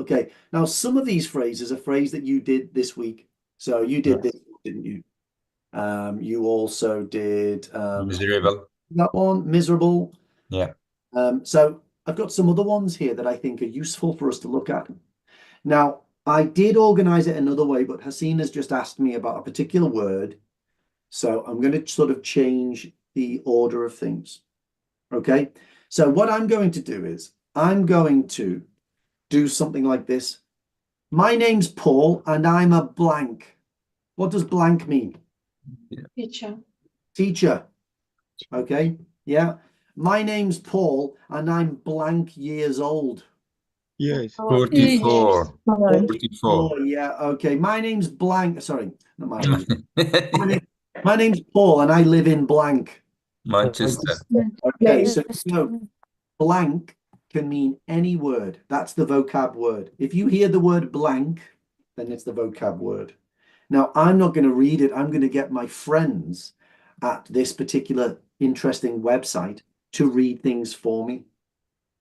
Okay. Now, some of these phrases are phrases that you did this week. So you did this, didn't you? You also did Miserable. that one, miserable. Yeah. So I've got some other ones here that I think are useful for us to look at. Now, I did organize it another way, but Hasina's just asked me about a particular word. So I'm going to sort of change the order of things. Okay. So what I'm going to do is I'm going to do something like this. My name's Paul and I'm a blank. What does blank mean? Teacher. Teacher. Okay. Yeah. My name's Paul and I'm blank years old. Yes. 44. 44. Oh, yeah. Okay. My name's blank. Sorry, not my name. My name's Paul and I live in blank. Manchester. Okay. So blank can mean any word. That's the vocab word. If you hear the word blank, then it's the vocab word. Now, I'm not going to read it. I'm going to get my friends at this particular interesting website to read things for me.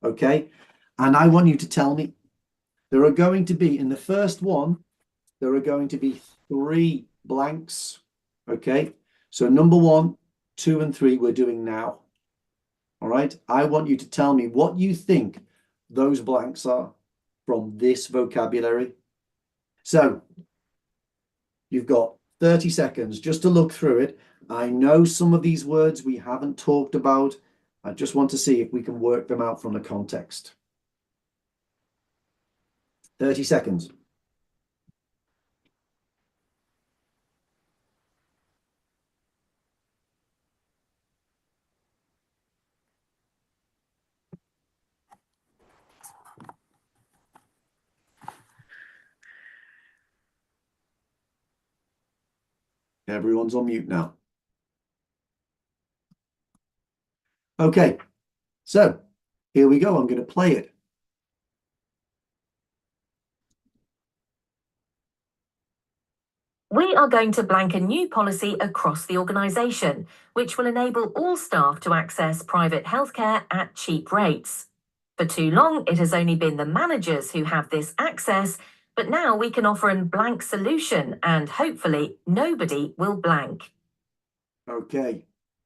Okay. And I want you to tell me, there are going to be, in the first one, there are going to be 3 blanks. Okay. So number 1, 2, and 3 we're doing now. All right. I want you to tell me what you think those blanks are from this vocabulary. So you've got 30 seconds just to look through it. I know some of these words we haven't talked about. I just want to see if we can work them out from the context. 30 seconds. Everyone's on mute now. Okay, so here we go. I'm going to play it. We are going to blank a new policy across the organisation, which will enable all staff to access private healthcare at cheap rates. For too long, it has only been the managers who have this access, but now we can offer a blank solution and hopefully nobody will blank. Okay,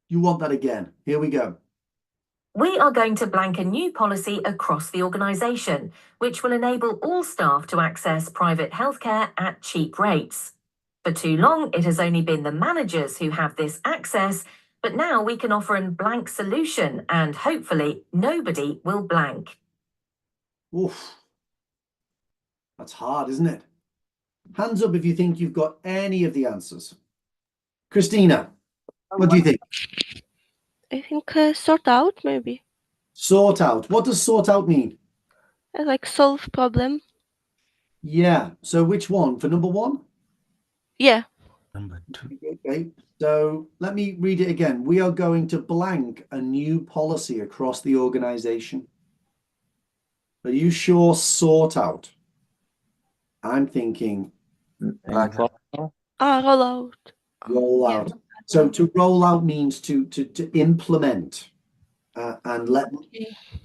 you want that again? Here we go. We are going to blank a new policy across the organisation, which will enable all staff to access private healthcare at cheap rates. For too long, it has only been the managers who have this access, but now we can offer a blank solution and hopefully nobody will blank. Oof. That's hard, isn't it? Hands up if you think you've got any of the answers. Christina, what do you think? I think sort out, maybe. Sort out. What does sort out mean? Like solve problem. Yeah. So which one? For number 1? Yeah. Number 2. Okay. So let me read it again. We are going to blank a new policy across the organization. Are you sure sort out? I'm thinking Roll out. roll out. So to roll out means to implement and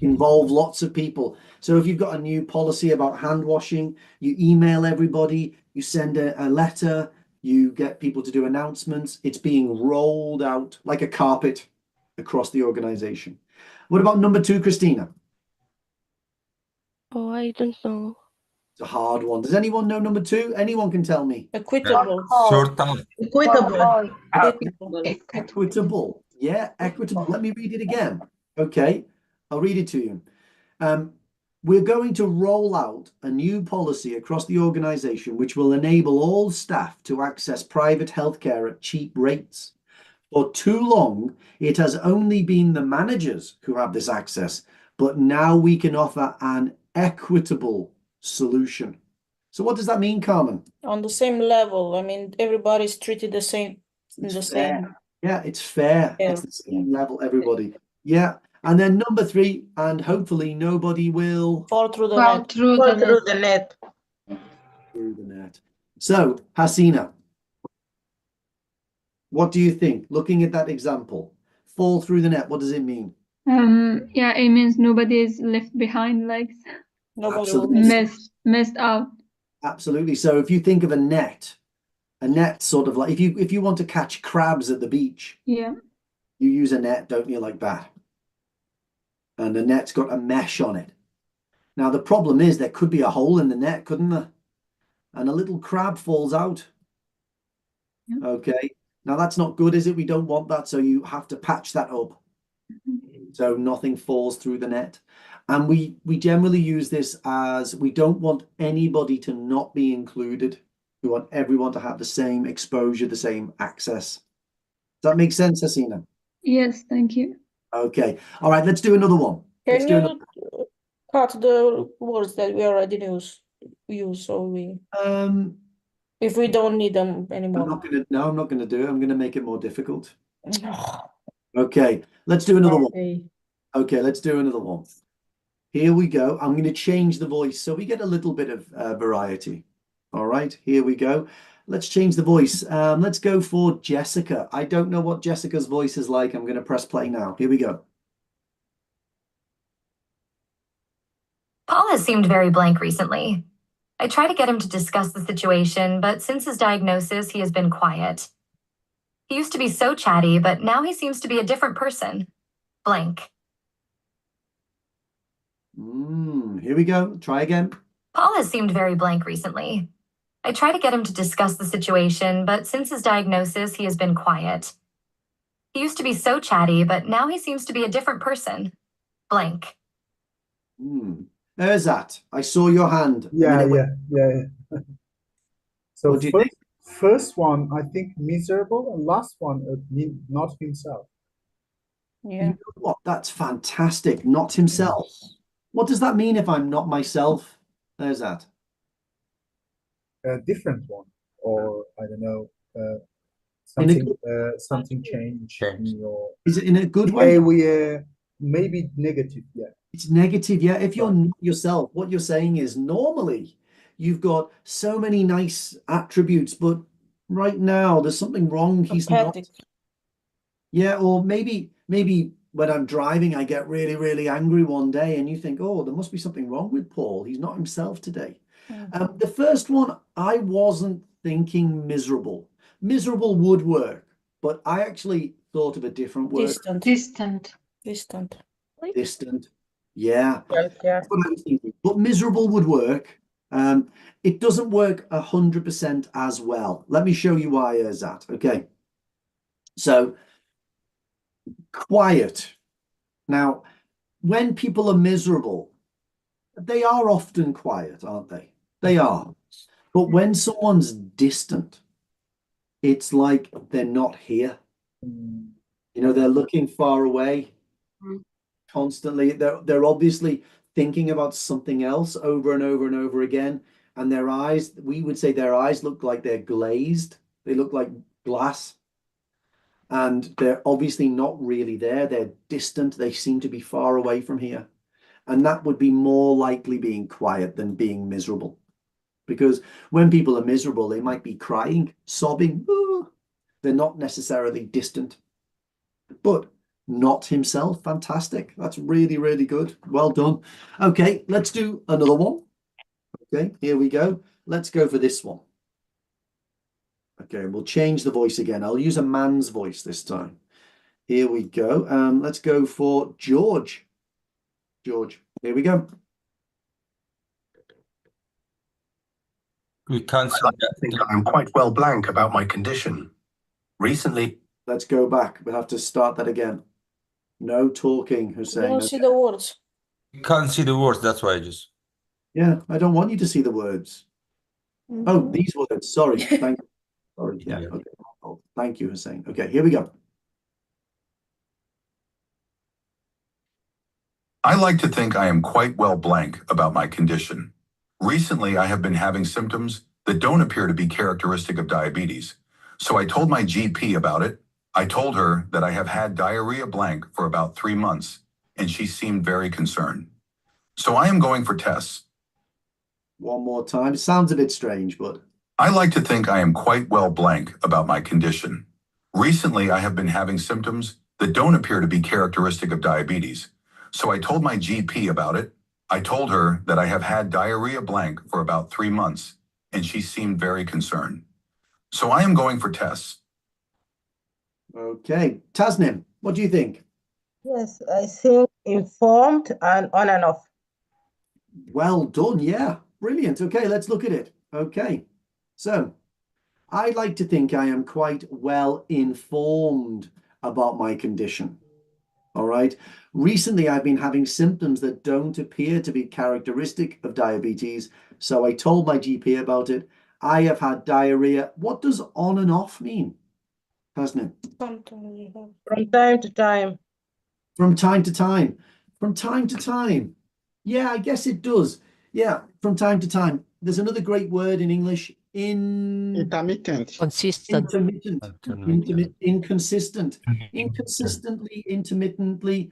involve lots of people. So if you've got a new policy about hand washing, you email everybody, you send a letter, you get people to do announcements. It's being rolled out like a carpet across the organization. What about number 2, Christina? Oh, I don't know. It's a hard one. Does anyone know number 2? Anyone can tell me. Equitable. Sort out. Equitable. Equitable. Yeah, equitable. Let me read it again. Okay, I'll read it to you. We're going to roll out a new policy across the organization which will enable all staff to access private healthcare at cheap rates. For too long, it has only been the managers who have this access, but now we can offer an equitable solution. So what does that mean, Carmen? On the same level. I mean, everybody's treated the same. Yeah, it's fair. Yeah. It's the same level, everybody. Yeah. And then number 3, and hopefully nobody will Fall through the Fall net. through the net. through the net. So, Hasina, what do you think? Looking at that example, fall through the net, what does it mean? Yeah, it means nobody is left behind, like Nobody Absolutely. will miss it. missed. Missed out. Absolutely. So if you think of a net sort of like if you want to catch crabs at the beach, Yeah. you use a net, don't you, like that? And the net's got a mesh on it. Now the problem is there could be a hole in the net, couldn't there? And a little crab falls out. Yeah. Okay. Now that's not good, is it? We don't want that, so you have to patch that up so nothing falls through the net. And we generally use this as we don't want anybody to not be included. We want everyone to have the same exposure, the same access. Does that make sense, Hasina? Yes, thank you. Okay. All right, let's do another one. Let's Can do another. you cut the words that we already use so we if we don't need them I'm anymore? not gonna do it. I'm gonna make it more difficult. Okay, let's do another one. Okay. Okay, let's do another one. Here we go. I'm going to change the voice so we get a little bit of variety. All right, here we go. Let's change the voice. Let's go for Jessica. I don't know what Jessica's voice is like. I'm going to press play now. Here we go. Paul has seemed very blank recently. I try to get him to discuss the situation, but since his diagnosis, he has been quiet. He used to be so chatty, but now he seems to be a different person. Blank. Here we go. Try again. Paul has seemed very blank recently. I try to get him to discuss the situation, but since his diagnosis, he has been quiet. He used to be so chatty, but now he seems to be a different person. Blank. There's that. I saw your hand. Yeah. So What do you think? first one, I think miserable, and last one, not himself. Yeah. You know what? That's fantastic. Not himself. What does that mean if I'm not myself? There's that. A different one, or I don't know, In something change in your Is it in a good way? behavior, maybe negative, yeah. It's negative, yeah. If you're not yourself, what you're saying is normally you've got so many nice attributes, but right now there's something wrong. He's not. Apathic. Yeah, or maybe when I'm driving, I get really, really angry one day, and you think, oh, there must be something wrong with Paul. He's not himself today. The first one, I wasn't thinking miserable. Miserable would work, but I actually thought of a different word. Distant. Distant. Yeah. Yeah. That's what I was thinking. But miserable would work. It doesn't work 100% as well. Let me show you why is that. Okay. So quiet. Now, when people are miserable, they are often quiet, aren't they? They are. But when someone's distant, it's like they're not here. You know, they're looking far away constantly. They're obviously thinking about something else over and over and over again. And their eyes, we would say their eyes look like they're glazed. They look like glass. And they're obviously not really there. They're distant. They seem to be far away from here. And that would be more likely being quiet than being miserable. Because when people are miserable, they might be crying, sobbing. They're not necessarily distant. But not himself. Fantastic. That's really, really good. Well done. Okay, let's do another one. Okay, here we go. Let's go for this one. Okay, we'll change the voice again. I'll use a man's voice this time. Here we go. Let's go for George. George, here we go. We can't see I think I'm quite well blank about my condition. Recently, Let's go back. We'll have to start that again. No talking, Hussein. Don't see the words. we can't see the words. That's why I just. Yeah, I don't want you to see the words. Oh, these words. Sorry. Thank you. Sorry. Yeah. Yeah. Okay. Oh, thank you, Hussein. Okay, here we go. I like to think I am quite well blank about my condition. Recently, I have been having symptoms that don't appear to be characteristic of diabetes. So I told my GP about it. I told her that I have had diarrhea blank for about 3 months, and she seemed very concerned. So I am going for tests. One more time. It sounds a bit strange, but I like to think I am quite well blank about my condition. Recently, I have been having symptoms that don't appear to be characteristic of diabetes. So I told my GP about it. I told her that I have had diarrhea blank for about 3 months, and she seemed very concerned. So I am going for tests. Okay. Tasnim, what do you think? Yes, I think informed and on and off. Well done. Yeah. Brilliant. Okay, let's look at it. Okay. So I like to think I am quite well informed about my condition. All right. Recently, I've been having symptoms that don't appear to be characteristic of diabetes. So I told my GP about it. I have had diarrhea. What does on and off mean? Tasnim? From time to time. From time to time. From time to time. Yeah, I guess it does. Yeah, from time to time. There's another great word in English. Intermittent. Consistent. Inconsistent. Inconsistently, intermittently.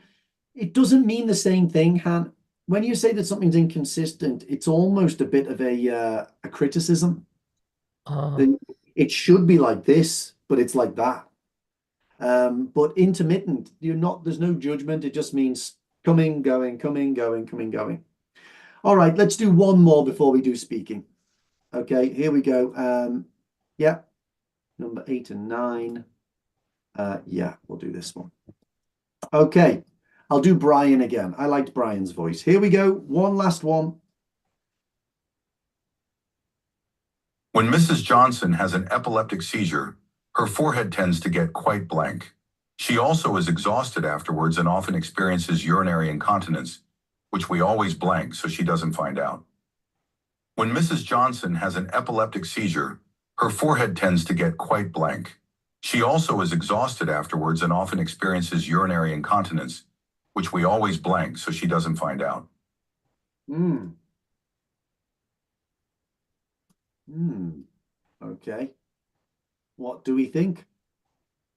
It doesn't mean the same thing, Han. When you say that something's inconsistent, it's almost a bit of a criticism. It should be like this, but it's like that. But intermittent, there's no judgment. It just means coming, going, coming, going, coming, going. All right, let's do one more before we do speaking. Okay, here we go. Yeah, number 8 and 9. Yeah, we'll do this one. Okay, I'll do Brian again. I liked Brian's voice. Here we go. One last one. When Mrs. Johnson has an epileptic seizure, her forehead tends to get quite blank. She also is exhausted afterwards and often experiences urinary incontinence, which we always blank so she doesn't find out. When Mrs. Johnson has an epileptic seizure, her forehead tends to get quite blank. She also is exhausted afterwards and often experiences urinary incontinence, which we always blank so she doesn't find out. Okay. What do we think?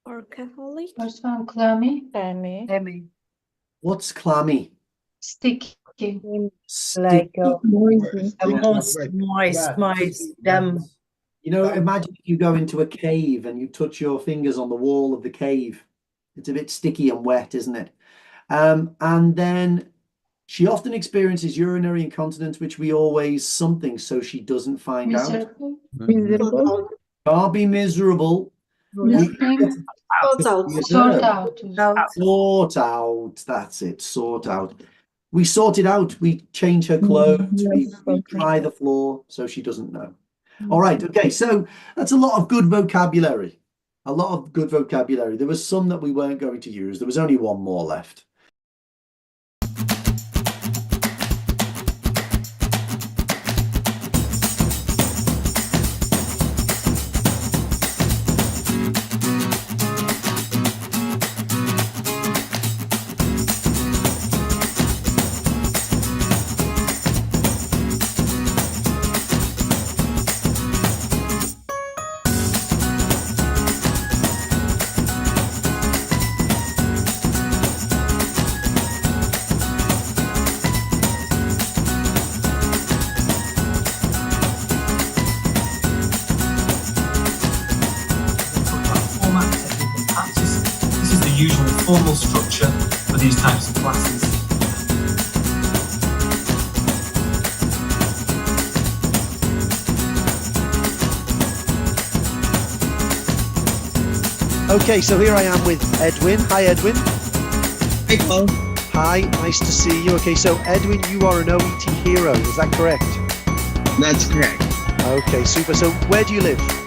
Alcoholic. First one, clammy. Clammy. What's clammy? Sticky. Like Noisy. Moist. Imagine if you go into a cave and you touch your fingers on the wall of the cave. It's a bit sticky and wet, isn't it? And then she often experiences urinary incontinence, which we always something so she doesn't find out. Miserable. Can't be miserable. Nothing. Sort out. Sort out. That's it. Sort out. We sort it out. We change her clothes. We dry the floor so she doesn't know. All right. Okay. So that's a lot of good vocabulary. A lot of good vocabulary. There was some that we weren't going to use. There was only one more left. Usual formal structure for these types of classes. Okay, so here I am with Edwin. Hi, Edwin. Hey, Paul. Hi, nice to see you. Okay, so Edwin, you are an OET hero, is that correct? That's correct. Okay, super. So where do you live?